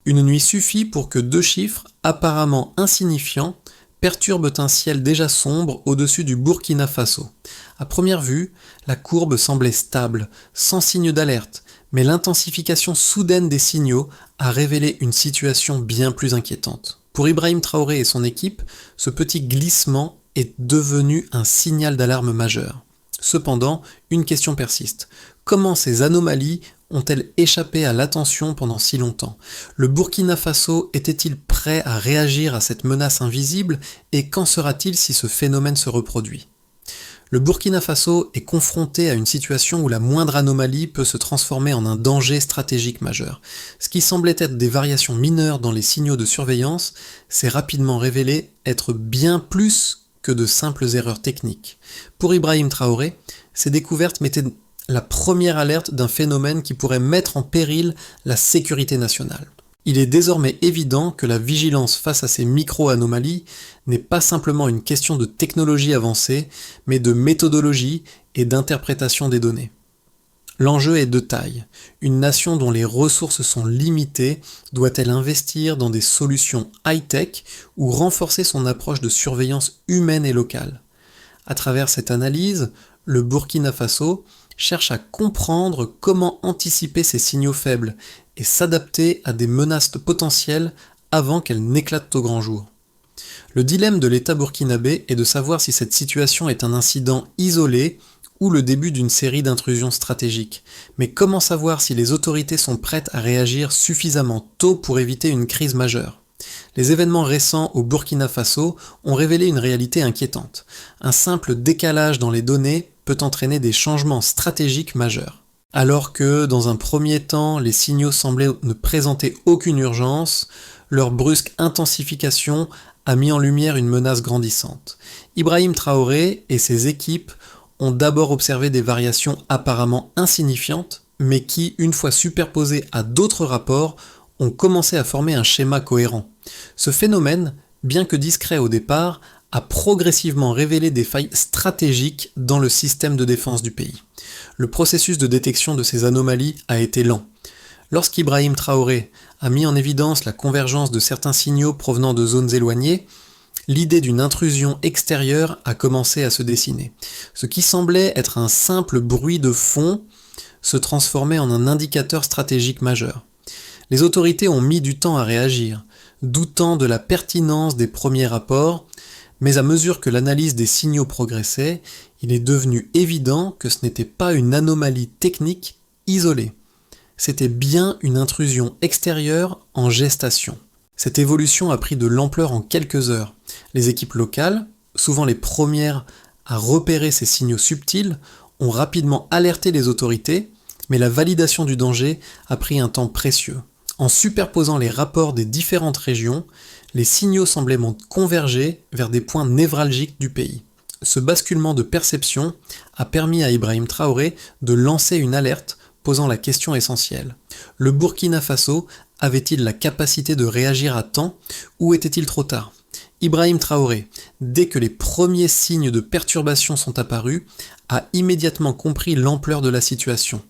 Une nuit suffit pour que deux chiffres, apparemment insignifiants, perturbent un ciel déjà sombre au-dessus du Burkina Faso. À première vue, la courbe semblait stable, sans signe d'alerte, mais l'intensification soudaine des signaux a révélé une situation bien plus inquiétante. Pour Ibrahim Traoré et son équipe, ce petit glissement est devenu un signal d'alarme majeur. Cependant, une question persiste. Comment ces anomalies ont-elles échappé à l'attention pendant si longtemps? Le Burkina Faso était-il prêt à réagir à cette menace invisible et qu'en sera-t-il si ce phénomène se reproduit? Le Burkina Faso est confronté à une situation où la moindre anomalie peut se transformer en un danger stratégique majeur. Ce qui semblait être des variations mineures dans les signaux de surveillance s'est rapidement révélé être bien plus que de simples erreurs techniques. Pour Ibrahim Traoré, ces découvertes mettaient la première alerte d'un phénomène qui pourrait mettre en péril la sécurité nationale. Il est désormais évident que la vigilance face à ces micro-anomalies n'est pas simplement une question de technologie avancée, mais de méthodologie et d'interprétation des données. L'enjeu est de taille. Une nation dont les ressources sont limitées doit-elle investir dans des solutions high-tech ou renforcer son approche de surveillance humaine et locale? À travers cette analyse, le Burkina Faso cherche à comprendre comment anticiper ces signaux faibles et s'adapter à des menaces potentielles avant qu'elles n'éclatent au grand jour. Le dilemme de l'État burkinabé est de savoir si cette situation est un incident isolé ou le début d'une série d'intrusions stratégiques. Mais comment savoir si les autorités sont prêtes à réagir suffisamment tôt pour éviter une crise majeure? Les événements récents au Burkina Faso ont révélé une réalité inquiétante. Un simple décalage dans les données peut entraîner des changements stratégiques majeurs. Alors que, dans un premier temps, les signaux semblaient ne présenter aucune urgence, leur brusque intensification a mis en lumière une menace grandissante. Ibrahim Traoré et ses équipes ont d'abord observé des variations apparemment insignifiantes, mais qui, une fois superposées à d'autres rapports, ont commencé à former un schéma cohérent. Ce phénomène, bien que discret au départ, a progressivement révélé des failles stratégiques dans le système de défense du pays. Le processus de détection de ces anomalies a été lent. Lorsqu'Ibrahim Traoré a mis en évidence la convergence de certains signaux provenant de zones éloignées, l'idée d'une intrusion extérieure a commencé à se dessiner. Ce qui semblait être un simple bruit de fond se transformait en un indicateur stratégique majeur. Les autorités ont mis du temps à réagir, doutant de la pertinence des premiers rapports, mais à mesure que l'analyse des signaux progressait, il est devenu évident que ce n'était pas une anomalie technique isolée. C'était bien une intrusion extérieure en gestation. Cette évolution a pris de l'ampleur en quelques heures. Les équipes locales, souvent les premières à repérer ces signaux subtils, ont rapidement alerté les autorités, mais la validation du danger a pris un temps précieux. En superposant les rapports des différentes régions, les signaux semblaient converger vers des points névralgiques du pays. Ce basculement de perception a permis à Ibrahim Traoré de lancer une alerte posant la question essentielle. Le Burkina Faso avait-il la capacité de réagir à temps ou était-il trop tard? Ibrahim Traoré, dès que les premiers signes de perturbation sont apparus, a immédiatement compris l'ampleur de la situation.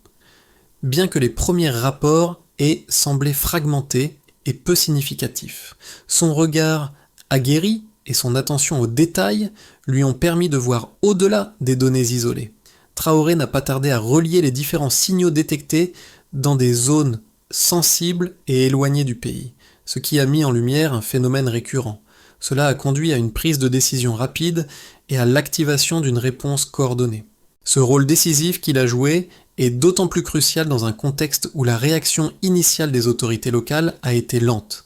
Bien que les premiers rapports aient semblé fragmentés et peu significatifs, son regard aguerri et son attention aux détails lui ont permis de voir au-delà des données isolées. Traoré n'a pas tardé à relier les différents signaux détectés dans des zones sensibles et éloignées du pays, ce qui a mis en lumière un phénomène récurrent. Cela a conduit à une prise de décision rapide et à l'activation d'une réponse coordonnée. Ce rôle décisif qu'il a joué est d'autant plus crucial dans un contexte où la réaction initiale des autorités locales a été lente.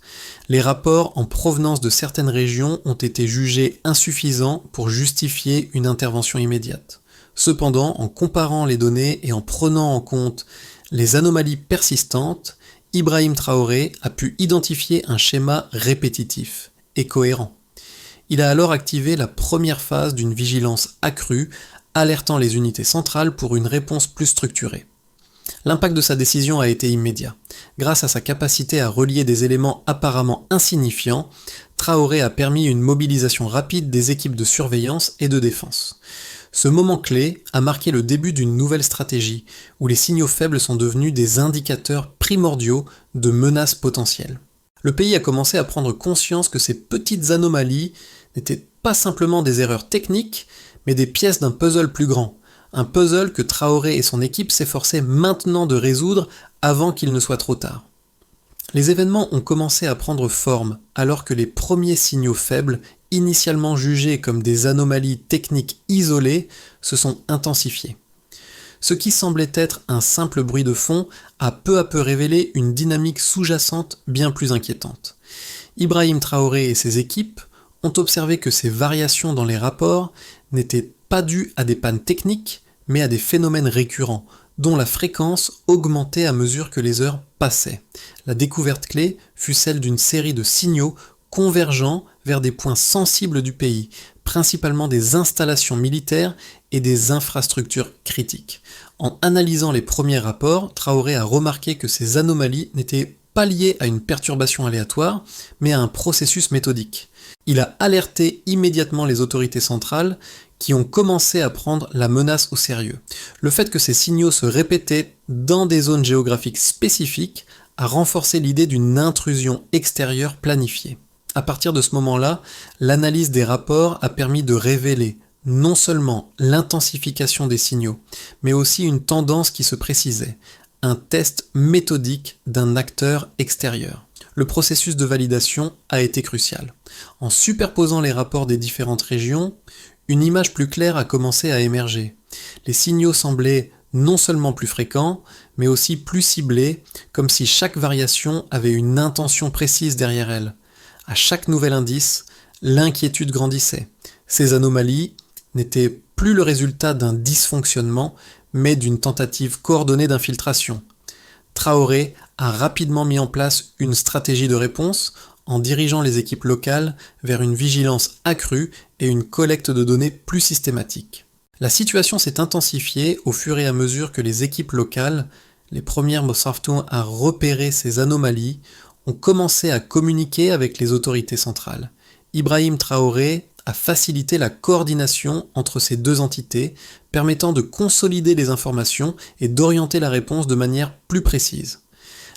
Les rapports en provenance de certaines régions ont été jugés insuffisants pour justifier une intervention immédiate. Cependant, en comparant les données et en prenant en compte les anomalies persistantes, Ibrahim Traoré a pu identifier un schéma répétitif et cohérent. Il a alors activé la première phase d'une vigilance accrue, alertant les unités centrales pour une réponse plus structurée. L'impact de sa décision a été immédiat. Grâce à sa capacité à relier des éléments apparemment insignifiants, Traoré a permis une mobilisation rapide des équipes de surveillance et de défense. Ce moment clé a marqué le début d'une nouvelle stratégie, où les signaux faibles sont devenus des indicateurs primordiaux de menaces potentielles. Le pays a commencé à prendre conscience que ces petites anomalies n'étaient pas simplement des erreurs techniques, mais des pièces d'un puzzle plus grand. Un puzzle que Traoré et son équipe s'efforçaient maintenant de résoudre avant qu'il ne soit trop tard. Les événements ont commencé à prendre forme alors que les premiers signaux faibles, initialement jugés comme des anomalies techniques isolées, se sont intensifiés. Ce qui semblait être un simple bruit de fond a peu à peu révélé une dynamique sous-jacente bien plus inquiétante. Ibrahim Traoré et ses équipes ont observé que ces variations dans les rapports n'étaient pas dues à des pannes techniques, mais à des phénomènes récurrents, dont la fréquence augmentait à mesure que les heures passaient. La découverte clé fut celle d'une série de signaux convergeant vers des points sensibles du pays, principalement des installations militaires et des infrastructures critiques. En analysant les premiers rapports, Traoré a remarqué que ces anomalies n'étaient pas liées à une perturbation aléatoire, mais à un processus méthodique. Il a alerté immédiatement les autorités centrales qui ont commencé à prendre la menace au sérieux. Le fait que ces signaux se répétaient dans des zones géographiques spécifiques a renforcé l'idée d'une intrusion extérieure planifiée. À partir de ce moment-là, l'analyse des rapports a permis de révéler non seulement l'intensification des signaux, mais aussi une tendance qui se précisait, un test méthodique d'un acteur extérieur. Le processus de validation a été crucial. En superposant les rapports des différentes régions, une image plus claire a commencé à émerger. Les signaux semblaient non seulement plus fréquents, mais aussi plus ciblés, comme si chaque variation avait une intention précise derrière elle. À chaque nouvel indice, l'inquiétude grandissait. Ces anomalies n'étaient plus le résultat d'un dysfonctionnement, mais d'une tentative coordonnée d'infiltration. Traoré a rapidement mis en place une stratégie de réponse en dirigeant les équipes locales vers une vigilance accrue et une collecte de données plus systématique. La situation s'est intensifiée au fur et à mesure que les équipes locales, les premières Mossaftoun à repérer ces anomalies, ont commencé à communiquer avec les autorités centrales. Ibrahim Traoré a facilité la coordination entre ces deux entités, permettant de consolider les informations et d'orienter la réponse de manière plus précise.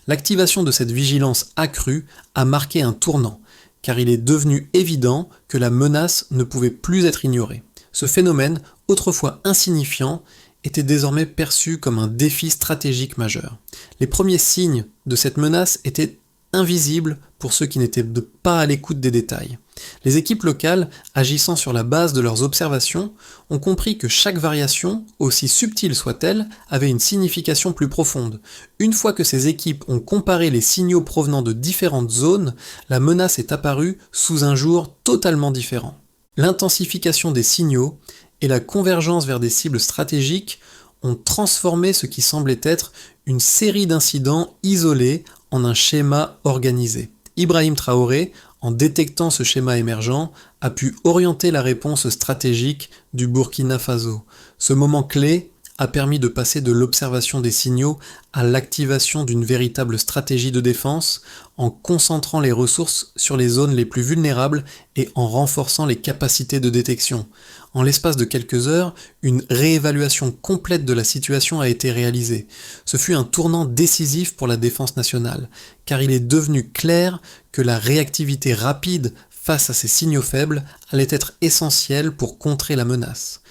L'activation de cette vigilance accrue a marqué un tournant, car il est devenu évident que la menace ne pouvait plus être ignorée. Ce phénomène, autrefois insignifiant, était désormais perçu comme un défi stratégique majeur. Les premiers signes de cette menace étaient invisibles pour ceux qui n'étaient pas à l'écoute des détails. Les équipes locales, agissant sur la base de leurs observations, ont compris que chaque variation, aussi subtile soit-elle, avait une signification plus profonde. Une fois que ces équipes ont comparé les signaux provenant de différentes zones, la menace est apparue sous un jour totalement différent. L'intensification des signaux et la convergence vers des cibles stratégiques ont transformé ce qui semblait être une série d'incidents isolés en un schéma organisé. Ibrahim Traoré, en détectant ce schéma émergent, a pu orienter la réponse stratégique du Burkina Faso. Ce moment clé a permis de passer de l'observation des signaux à l'activation d'une véritable stratégie de défense en concentrant les ressources sur les zones les plus vulnérables et en renforçant les capacités de détection. En l'espace de quelques heures, une réévaluation complète de la situation a été réalisée. Ce fut un tournant décisif pour la défense nationale, car il est devenu clair que la réactivité rapide face à ces signaux faibles allait être essentielle pour contrer la menace.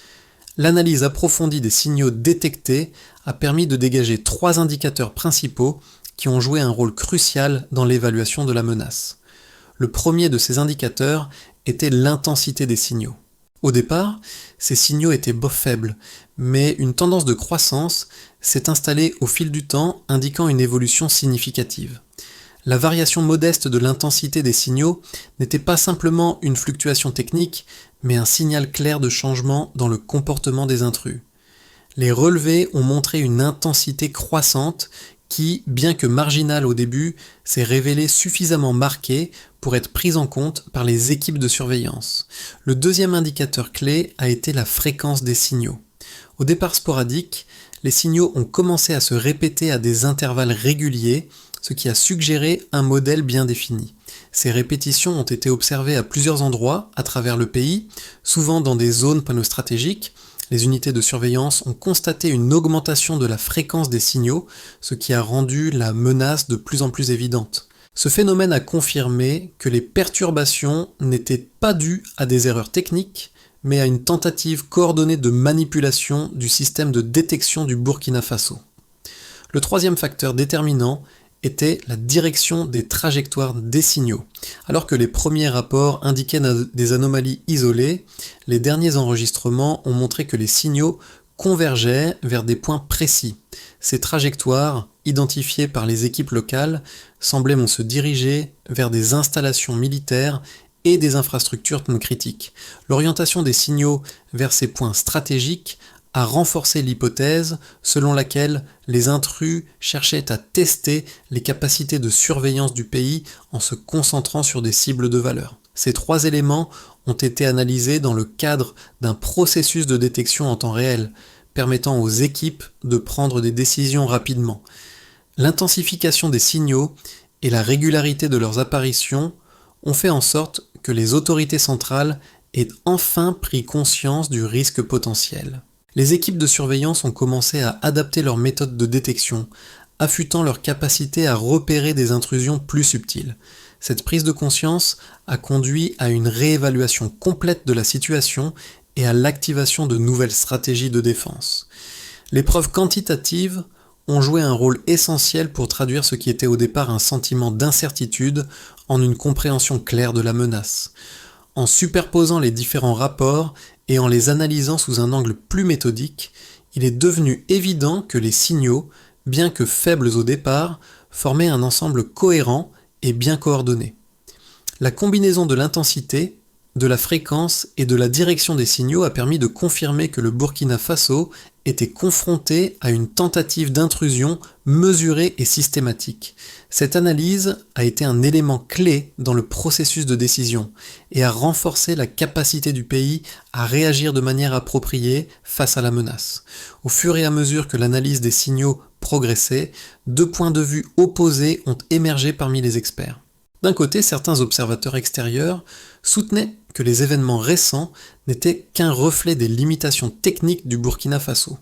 L'analyse approfondie des signaux détectés a permis de dégager 3 indicateurs principaux qui ont joué un rôle crucial dans l'évaluation de la menace. Le premier de ces indicateurs était l'intensité des signaux. Au départ, ces signaux étaient faibles, mais une tendance de croissance s'est installée au fil du temps, indiquant une évolution significative. La variation modeste de l'intensité des signaux n'était pas simplement une fluctuation technique, mais un signal clair de changement dans le comportement des intrus. Les relevés ont montré une intensité croissante qui, bien que marginale au début, s'est révélée suffisamment marquée pour être prise en compte par les équipes de surveillance. Le deuxième indicateur clé a été la fréquence des signaux. Au départ sporadique, les signaux ont commencé à se répéter à des intervalles réguliers, ce qui a suggéré un modèle bien défini. Ces répétitions ont été observées à plusieurs endroits à travers le pays, souvent dans des zones panostratégiques. Les unités de surveillance ont constaté une augmentation de la fréquence des signaux, ce qui a rendu la menace de plus en plus évidente. Ce phénomène a confirmé que les perturbations n'étaient pas dues à des erreurs techniques, mais à une tentative coordonnée de manipulation du système de détection du Burkina Faso. Le troisième facteur déterminant était la direction des trajectoires des signaux. Alors que les premiers rapports indiquaient des anomalies isolées, les derniers enregistrements ont montré que les signaux convergeaient vers des points précis. Ces trajectoires, identifiées par les équipes locales, semblaient se diriger vers des installations militaires et des infrastructures critiques. L'orientation des signaux vers ces points stratégiques a renforcé l'hypothèse selon laquelle les intrus cherchaient à tester les capacités de surveillance du pays en se concentrant sur des cibles de valeur. Ces trois éléments ont été analysés dans le cadre d'un processus de détection en temps réel, permettant aux équipes de prendre des décisions rapidement. L'intensification des signaux et la régularité de leurs apparitions ont fait en sorte que les autorités centrales aient enfin pris conscience du risque potentiel. Les équipes de surveillance ont commencé à adapter leurs méthodes de détection, affûtant leur capacité à repérer des intrusions plus subtiles. Cette prise de conscience a conduit à une réévaluation complète de la situation et à l'activation de nouvelles stratégies de défense. Les preuves quantitatives ont joué un rôle essentiel pour traduire ce qui était au départ un sentiment d'incertitude en une compréhension claire de la menace. En superposant les différents rapports et en les analysant sous un angle plus méthodique, il est devenu évident que les signaux, bien que faibles au départ, formaient un ensemble cohérent et bien coordonné. La combinaison de l'intensité, de la fréquence et de la direction des signaux a permis de confirmer que le Burkina Faso était confronté à une tentative d'intrusion mesurée et systématique. Cette analyse a été un élément clé dans le processus de décision et a renforcé la capacité du pays à réagir de manière appropriée face à la menace. Au fur et à mesure que l'analyse des signaux progressait, deux points de vue opposés ont émergé parmi les experts. D'un côté, certains observateurs extérieurs soutenaient que les événements récents n'étaient qu'un reflet des limitations techniques du Burkina Faso.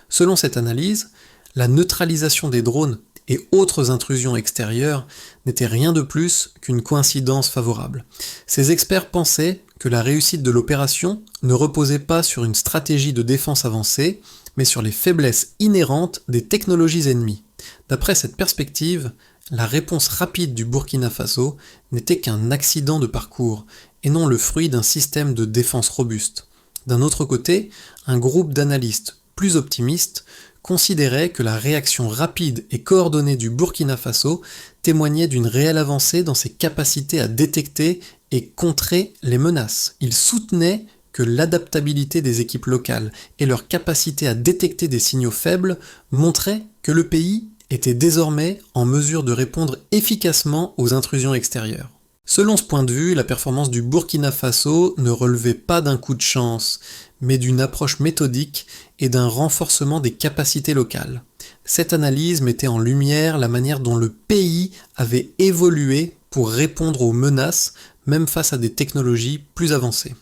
Selon cette analyse, la neutralisation des drones et autres intrusions extérieures n'était rien de plus qu'une coïncidence favorable. Ces experts pensaient que la réussite de l'opération ne reposait pas sur une stratégie de défense avancée, mais sur les faiblesses inhérentes des technologies ennemies. D'après cette perspective, la réponse rapide du Burkina Faso n'était qu'un accident de parcours, et non le fruit d'un système de défense robuste. D'un autre côté, un groupe d'analystes plus optimistes considérait que la réaction rapide et coordonnée du Burkina Faso témoignait d'une réelle avancée dans ses capacités à détecter et contrer les menaces. Ils soutenaient que l'adaptabilité des équipes locales et leur capacité à détecter des signaux faibles montraient que le pays était désormais en mesure de répondre efficacement aux intrusions extérieures. Selon ce point de vue, la performance du Burkina Faso ne relevait pas d'un coup de chance, mais d'une approche méthodique et d'un renforcement des capacités locales. Cette analyse mettait en lumière la manière dont le pays avait évolué pour répondre aux menaces, même face à des technologies plus avancées.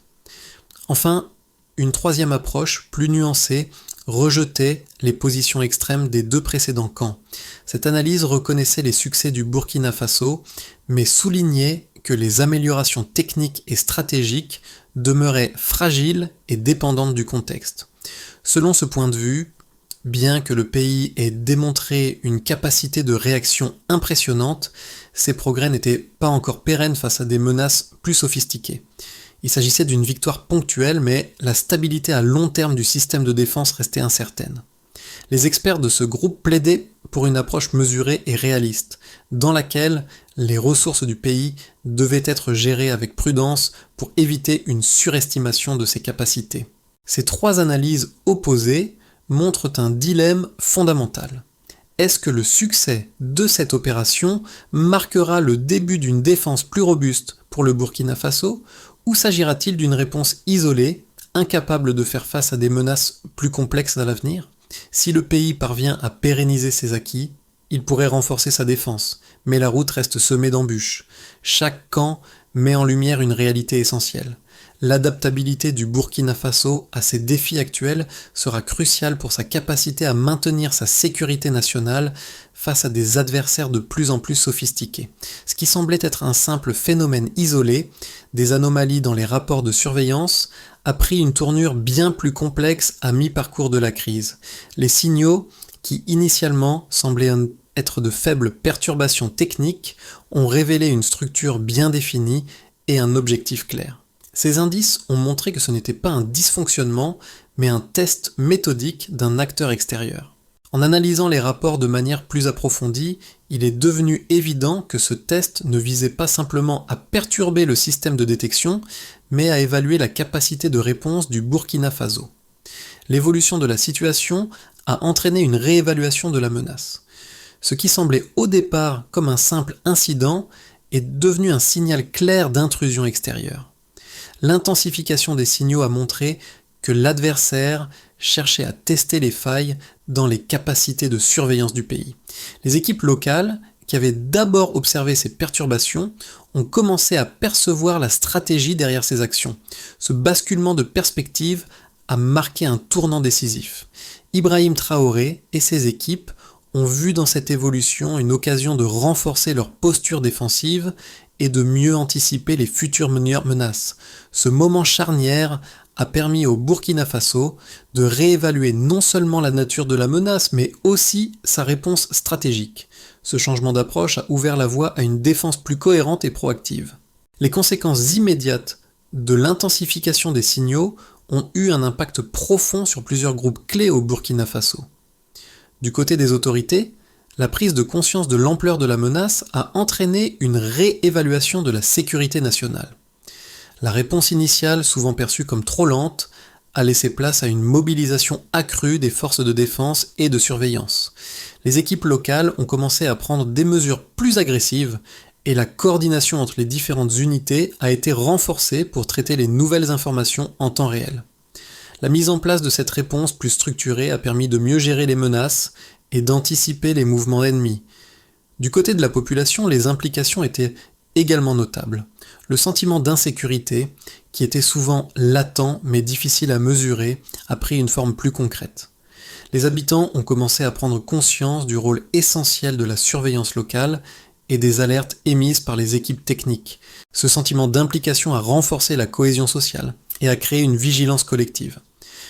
Enfin, une troisième approche, plus nuancée, rejetait les positions extrêmes des deux précédents camps. Cette analyse reconnaissait les succès du Burkina Faso, mais soulignait que les améliorations techniques et stratégiques demeuraient fragiles et dépendantes du contexte. Selon ce point de vue, bien que le pays ait démontré une capacité de réaction impressionnante, ses progrès n'étaient pas encore pérennes face à des menaces plus sophistiquées. Il s'agissait d'une victoire ponctuelle, mais la stabilité à long terme du système de défense restait incertaine. Les experts de ce groupe plaidaient pour une approche mesurée et réaliste, dans laquelle les ressources du pays devaient être gérées avec prudence pour éviter une surestimation de ses capacités. Ces trois analyses opposées montrent un dilemme fondamental. Est-ce que le succès de cette opération marquera le début d'une défense plus robuste pour le Burkina Faso, ou s'agira-t-il d'une réponse isolée, incapable de faire face à des menaces plus complexes à l'avenir ? Si le pays parvient à pérenniser ses acquis, il pourrait renforcer sa défense, mais la route reste semée d'embûches. Chaque camp met en lumière une réalité essentielle. L'adaptabilité du Burkina Faso à ces défis actuels sera cruciale pour sa capacité à maintenir sa sécurité nationale face à des adversaires de plus en plus sophistiqués. Ce qui semblait être un simple phénomène isolé, des anomalies dans les rapports de surveillance, a pris une tournure bien plus complexe à mi-parcours de la crise. Les signaux, qui initialement semblaient être de faibles perturbations techniques, ont révélé une structure bien définie et un objectif clair. Ces indices ont montré que ce n'était pas un dysfonctionnement, mais un test méthodique d'un acteur extérieur. En analysant les rapports de manière plus approfondie, il est devenu évident que ce test ne visait pas simplement à perturber le système de détection, mais à évaluer la capacité de réponse du Burkina Faso. L'évolution de la situation a entraîné une réévaluation de la menace. Ce qui semblait au départ comme un simple incident est devenu un signal clair d'intrusion extérieure. L'intensification des signaux a montré que l'adversaire cherchait à tester les failles dans les capacités de surveillance du pays. Les équipes locales, qui avaient d'abord observé ces perturbations, ont commencé à percevoir la stratégie derrière ces actions. Ce basculement de perspective a marqué un tournant décisif. Ibrahim Traoré et ses équipes ont vu dans cette évolution une occasion de renforcer leur posture défensive et de mieux anticiper les futures menaces. Ce moment charnière a permis au Burkina Faso de réévaluer non seulement la nature de la menace, mais aussi sa réponse stratégique. Ce changement d'approche a ouvert la voie à une défense plus cohérente et proactive. Les conséquences immédiates de l'intensification des signaux ont eu un impact profond sur plusieurs groupes clés au Burkina Faso. Du côté des autorités, la prise de conscience de l'ampleur de la menace a entraîné une réévaluation de la sécurité nationale. La réponse initiale, souvent perçue comme trop lente, a laissé place à une mobilisation accrue des forces de défense et de surveillance. Les équipes locales ont commencé à prendre des mesures plus agressives et la coordination entre les différentes unités a été renforcée pour traiter les nouvelles informations en temps réel. La mise en place de cette réponse plus structurée a permis de mieux gérer les menaces et d'anticiper les mouvements ennemis. Du côté de la population, les implications étaient également notables. Le sentiment d'insécurité, qui était souvent latent mais difficile à mesurer, a pris une forme plus concrète. Les habitants ont commencé à prendre conscience du rôle essentiel de la surveillance locale et des alertes émises par les équipes techniques. Ce sentiment d'implication a renforcé la cohésion sociale et a créé une vigilance collective.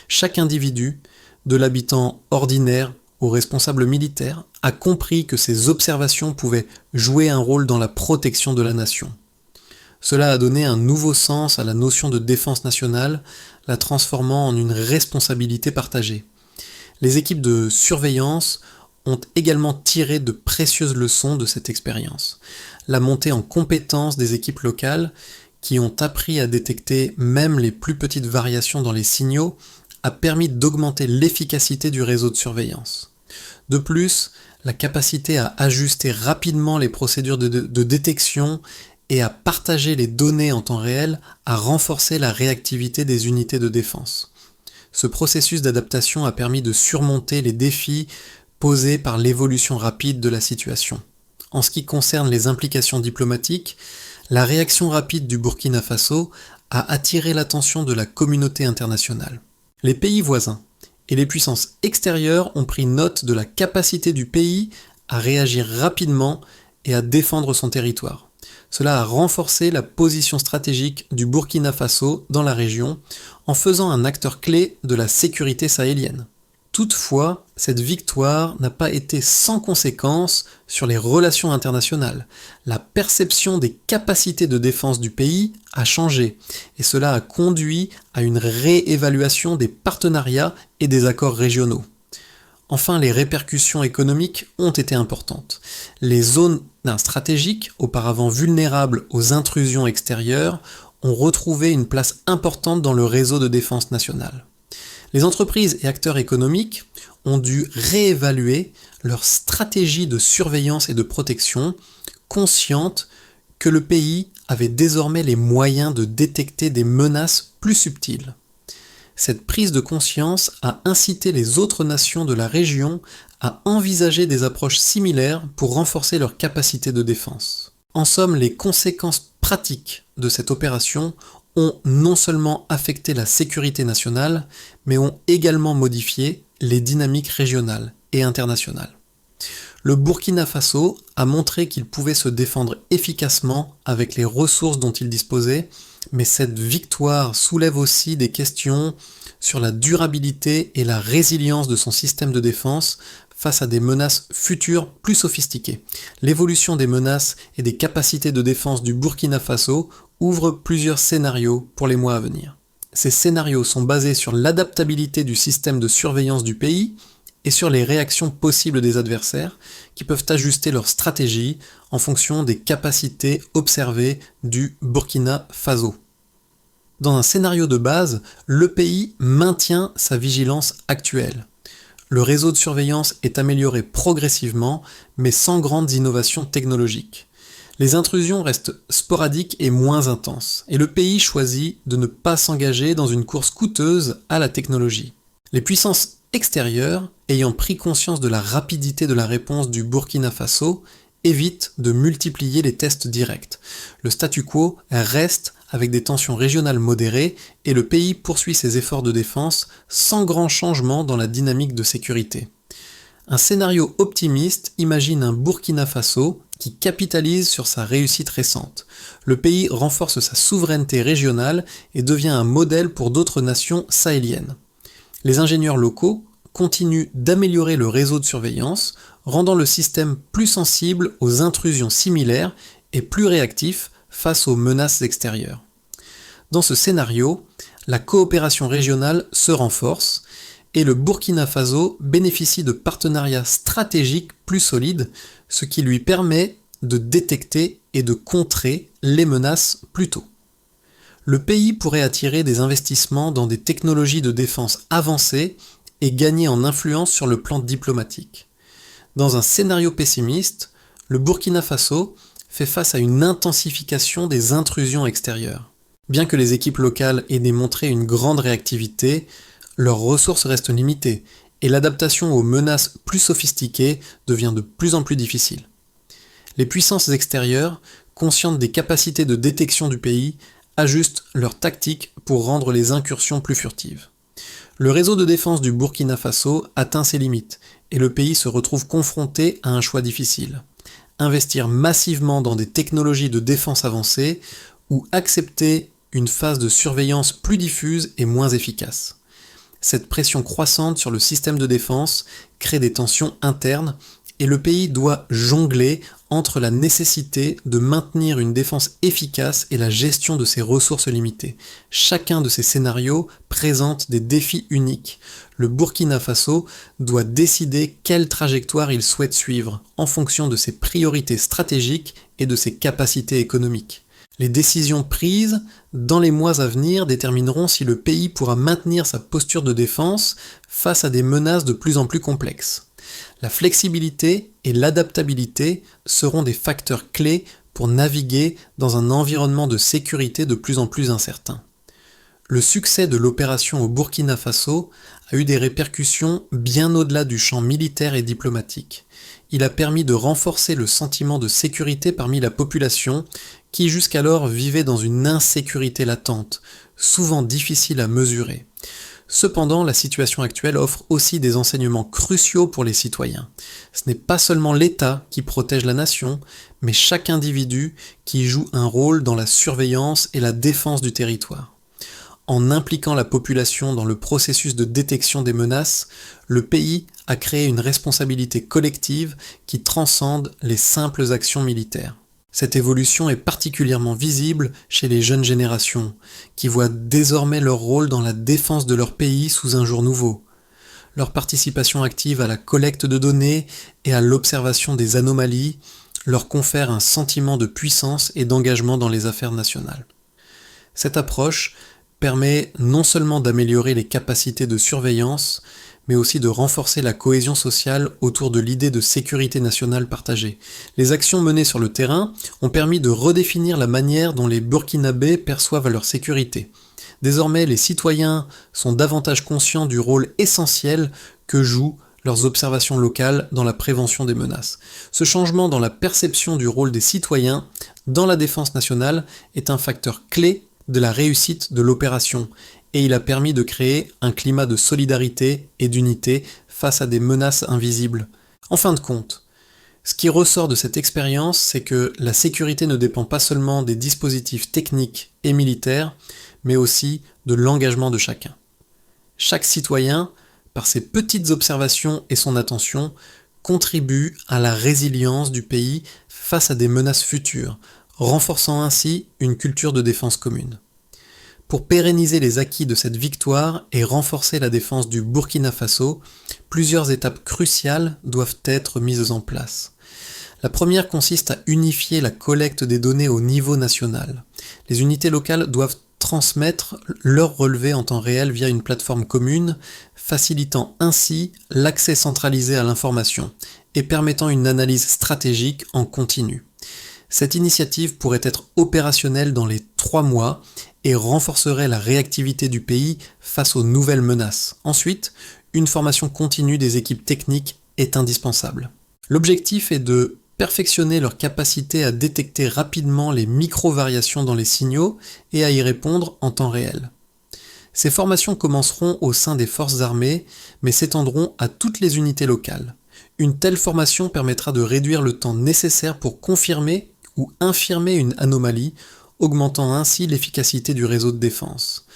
Chaque individu, de l'habitant ordinaire au responsable militaire, a compris que ces observations pouvaient jouer un rôle dans la protection de la nation. Cela a donné un nouveau sens à la notion de défense nationale, la transformant en une responsabilité partagée. Les équipes de surveillance ont également tiré de précieuses leçons de cette expérience. La montée en compétence des équipes locales, qui ont appris à détecter même les plus petites variations dans les signaux, a permis d'augmenter l'efficacité du réseau de surveillance. De plus, la capacité à ajuster rapidement les procédures de détection et à partager les données en temps réel a renforcé la réactivité des unités de défense. Ce processus d'adaptation a permis de surmonter les défis posés par l'évolution rapide de la situation. En ce qui concerne les implications diplomatiques, la réaction rapide du Burkina Faso a attiré l'attention de la communauté internationale. Les pays voisins et les puissances extérieures ont pris note de la capacité du pays à réagir rapidement et à défendre son territoire. Cela a renforcé la position stratégique du Burkina Faso dans la région en faisant un acteur clé de la sécurité sahélienne. Toutefois, cette victoire n'a pas été sans conséquences sur les relations internationales. La perception des capacités de défense du pays a changé et cela a conduit à une réévaluation des partenariats et des accords régionaux. Enfin, les répercussions économiques ont été importantes. Les zones stratégiques, auparavant vulnérables aux intrusions extérieures, ont retrouvé une place importante dans le réseau de défense nationale. Les entreprises et acteurs économiques ont dû réévaluer leur stratégie de surveillance et de protection, conscientes que le pays avait désormais les moyens de détecter des menaces plus subtiles. Cette prise de conscience a incité les autres nations de la région à envisager des approches similaires pour renforcer leur capacité de défense. En somme, les conséquences pratiques de cette opération ont non seulement affecté la sécurité nationale, mais ont également modifié les dynamiques régionales et internationales. Le Burkina Faso a montré qu'il pouvait se défendre efficacement avec les ressources dont il disposait, mais cette victoire soulève aussi des questions sur la durabilité et la résilience de son système de défense face à des menaces futures plus sophistiquées. L'évolution des menaces et des capacités de défense du Burkina Faso ouvre plusieurs scénarios pour les mois à venir. Ces scénarios sont basés sur l'adaptabilité du système de surveillance du pays et sur les réactions possibles des adversaires qui peuvent ajuster leur stratégie en fonction des capacités observées du Burkina Faso. Dans un scénario de base, le pays maintient sa vigilance actuelle. Le réseau de surveillance est amélioré progressivement, mais sans grandes innovations technologiques. Les intrusions restent sporadiques et moins intenses, et le pays choisit de ne pas s'engager dans une course coûteuse à la technologie. Les puissances extérieures, ayant pris conscience de la rapidité de la réponse du Burkina Faso, évitent de multiplier les tests directs. Le statu quo reste avec des tensions régionales modérées et le pays poursuit ses efforts de défense sans grand changement dans la dynamique de sécurité. Un scénario optimiste imagine un Burkina Faso qui capitalise sur sa réussite récente. Le pays renforce sa souveraineté régionale et devient un modèle pour d'autres nations sahéliennes. Les ingénieurs locaux continuent d'améliorer le réseau de surveillance, rendant le système plus sensible aux intrusions similaires et plus réactif face aux menaces extérieures. Dans ce scénario, la coopération régionale se renforce et le Burkina Faso bénéficie de partenariats stratégiques plus solides, ce qui lui permet de détecter et de contrer les menaces plus tôt. Le pays pourrait attirer des investissements dans des technologies de défense avancées et gagner en influence sur le plan diplomatique. Dans un scénario pessimiste, le Burkina Faso fait face à une intensification des intrusions extérieures. Bien que les équipes locales aient démontré une grande réactivité, leurs ressources restent limitées et l'adaptation aux menaces plus sophistiquées devient de plus en plus difficile. Les puissances extérieures, conscientes des capacités de détection du pays, ajustent leurs tactiques pour rendre les incursions plus furtives. Le réseau de défense du Burkina Faso atteint ses limites et le pays se retrouve confronté à un choix difficile. Investir massivement dans des technologies de défense avancées ou accepter une phase de surveillance plus diffuse et moins efficace. Cette pression croissante sur le système de défense crée des tensions internes et le pays doit jongler entre la nécessité de maintenir une défense efficace et la gestion de ses ressources limitées. Chacun de ces scénarios présente des défis uniques. Le Burkina Faso doit décider quelle trajectoire il souhaite suivre en fonction de ses priorités stratégiques et de ses capacités économiques. Les décisions prises dans les mois à venir détermineront si le pays pourra maintenir sa posture de défense face à des menaces de plus en plus complexes. La flexibilité et l'adaptabilité seront des facteurs clés pour naviguer dans un environnement de sécurité de plus en plus incertain. Le succès de l'opération au Burkina Faso a eu des répercussions bien au-delà du champ militaire et diplomatique. Il a permis de renforcer le sentiment de sécurité parmi la population qui jusqu'alors vivait dans une insécurité latente, souvent difficile à mesurer. Cependant, la situation actuelle offre aussi des enseignements cruciaux pour les citoyens. Ce n'est pas seulement l'État qui protège la nation, mais chaque individu qui joue un rôle dans la surveillance et la défense du territoire. En impliquant la population dans le processus de détection des menaces, le pays a créé une responsabilité collective qui transcende les simples actions militaires. Cette évolution est particulièrement visible chez les jeunes générations, qui voient désormais leur rôle dans la défense de leur pays sous un jour nouveau. Leur participation active à la collecte de données et à l'observation des anomalies leur confère un sentiment de puissance et d'engagement dans les affaires nationales. Cette approche permet non seulement d'améliorer les capacités de surveillance, mais aussi de renforcer la cohésion sociale autour de l'idée de sécurité nationale partagée. Les actions menées sur le terrain ont permis de redéfinir la manière dont les Burkinabés perçoivent leur sécurité. Désormais, les citoyens sont davantage conscients du rôle essentiel que jouent leurs observations locales dans la prévention des menaces. Ce changement dans la perception du rôle des citoyens dans la défense nationale est un facteur clé de la réussite de l'opération et il a permis de créer un climat de solidarité et d'unité face à des menaces invisibles. En fin de compte, ce qui ressort de cette expérience, c'est que la sécurité ne dépend pas seulement des dispositifs techniques et militaires, mais aussi de l'engagement de chacun. Chaque citoyen, par ses petites observations et son attention, contribue à la résilience du pays face à des menaces futures, renforçant ainsi une culture de défense commune. Pour pérenniser les acquis de cette victoire et renforcer la défense du Burkina Faso, plusieurs étapes cruciales doivent être mises en place. La première consiste à unifier la collecte des données au niveau national. Les unités locales doivent transmettre leurs relevés en temps réel via une plateforme commune, facilitant ainsi l'accès centralisé à l'information et permettant une analyse stratégique en continu. Cette initiative pourrait être opérationnelle dans les 3 mois et renforcerait la réactivité du pays face aux nouvelles menaces. Ensuite, une formation continue des équipes techniques est indispensable. L'objectif est de perfectionner leur capacité à détecter rapidement les micro-variations dans les signaux et à y répondre en temps réel. Ces formations commenceront au sein des forces armées, mais s'étendront à toutes les unités locales. Une telle formation permettra de réduire le temps nécessaire pour confirmer ou infirmer une anomalie, augmentant ainsi l'efficacité du réseau de défense.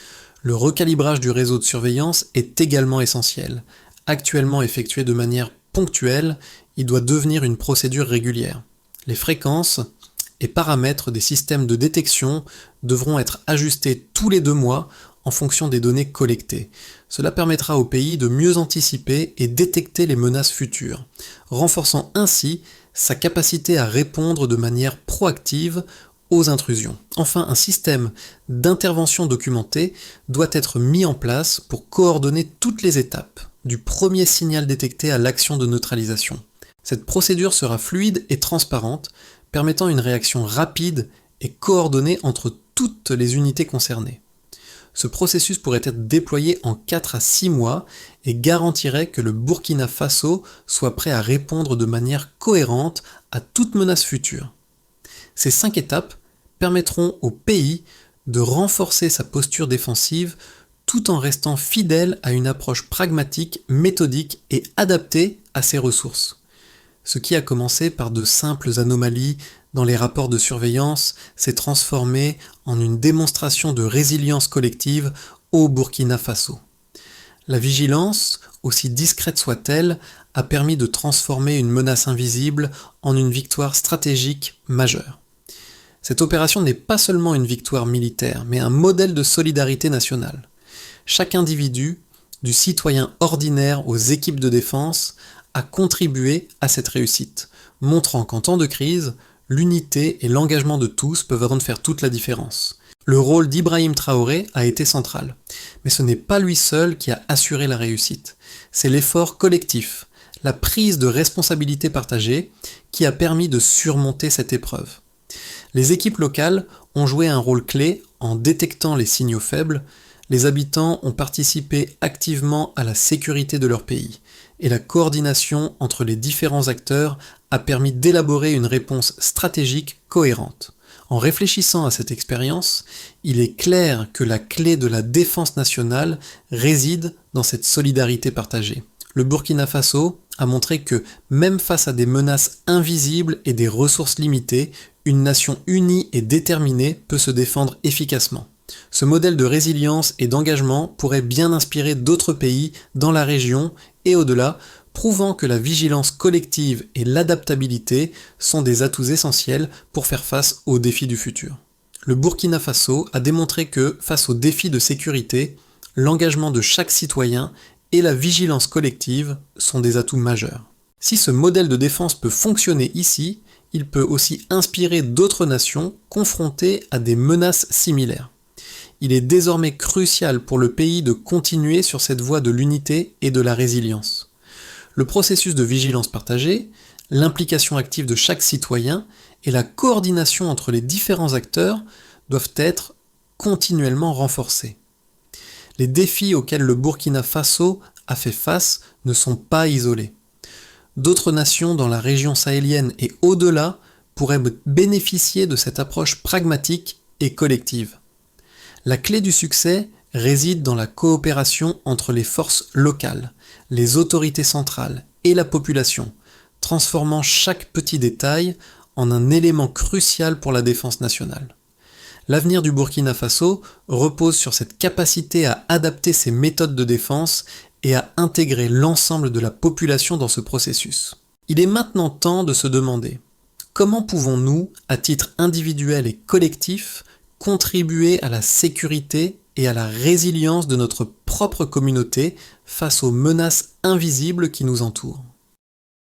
Le recalibrage du réseau de surveillance est également essentiel. Actuellement effectué de manière ponctuelle, il doit devenir une procédure régulière. Les fréquences et paramètres des systèmes de détection devront être ajustés tous les 2 mois en fonction des données collectées. Cela permettra au pays de mieux anticiper et détecter les menaces futures, renforçant ainsi sa capacité à répondre de manière proactive aux intrusions. Enfin, un système d'intervention documenté doit être mis en place pour coordonner toutes les étapes, du premier signal détecté à l'action de neutralisation. Cette procédure sera fluide et transparente, permettant une réaction rapide et coordonnée entre toutes les unités concernées. Ce processus pourrait être déployé en 4 à 6 mois et garantirait que le Burkina Faso soit prêt à répondre de manière cohérente à toute menace future. Ces 5 étapes permettront au pays de renforcer sa posture défensive tout en restant fidèle à une approche pragmatique, méthodique et adaptée à ses ressources. Ce qui a commencé par de simples anomalies dans les rapports de surveillance s'est transformé en une démonstration de résilience collective au Burkina Faso. La vigilance, aussi discrète soit-elle, a permis de transformer une menace invisible en une victoire stratégique majeure. Cette opération n'est pas seulement une victoire militaire, mais un modèle de solidarité nationale. Chaque individu, du citoyen ordinaire aux équipes de défense, a contribué à cette réussite, montrant qu'en temps de crise, l'unité et l'engagement de tous peuvent vraiment faire toute la différence. Le rôle d'Ibrahim Traoré a été central, mais ce n'est pas lui seul qui a assuré la réussite. C'est l'effort collectif, la prise de responsabilité partagée, qui a permis de surmonter cette épreuve. Les équipes locales ont joué un rôle clé en détectant les signaux faibles. Les habitants ont participé activement à la sécurité de leur pays, et la coordination entre les différents acteurs a permis d'élaborer une réponse stratégique cohérente. En réfléchissant à cette expérience, il est clair que la clé de la défense nationale réside dans cette solidarité partagée. Le Burkina Faso a montré que, même face à des menaces invisibles et des ressources limitées, une nation unie et déterminée peut se défendre efficacement. Ce modèle de résilience et d'engagement pourrait bien inspirer d'autres pays dans la région et au-delà, prouvant que la vigilance collective et l'adaptabilité sont des atouts essentiels pour faire face aux défis du futur. Le Burkina Faso a démontré que, face aux défis de sécurité, l'engagement de chaque citoyen et la vigilance collective sont des atouts majeurs. Si ce modèle de défense peut fonctionner ici, il peut aussi inspirer d'autres nations confrontées à des menaces similaires. Il est désormais crucial pour le pays de continuer sur cette voie de l'unité et de la résilience. Le processus de vigilance partagée, l'implication active de chaque citoyen et la coordination entre les différents acteurs doivent être continuellement renforcés. Les défis auxquels le Burkina Faso a fait face ne sont pas isolés. D'autres nations dans la région sahélienne et au-delà pourraient bénéficier de cette approche pragmatique et collective. La clé du succès réside dans la coopération entre les forces locales, les autorités centrales et la population, transformant chaque petit détail en un élément crucial pour la défense nationale. L'avenir du Burkina Faso repose sur cette capacité à adapter ses méthodes de défense et à intégrer l'ensemble de la population dans ce processus. Il est maintenant temps de se demander comment pouvons-nous, à titre individuel et collectif, contribuer à la sécurité et à la résilience de notre propre communauté face aux menaces invisibles qui nous entourent.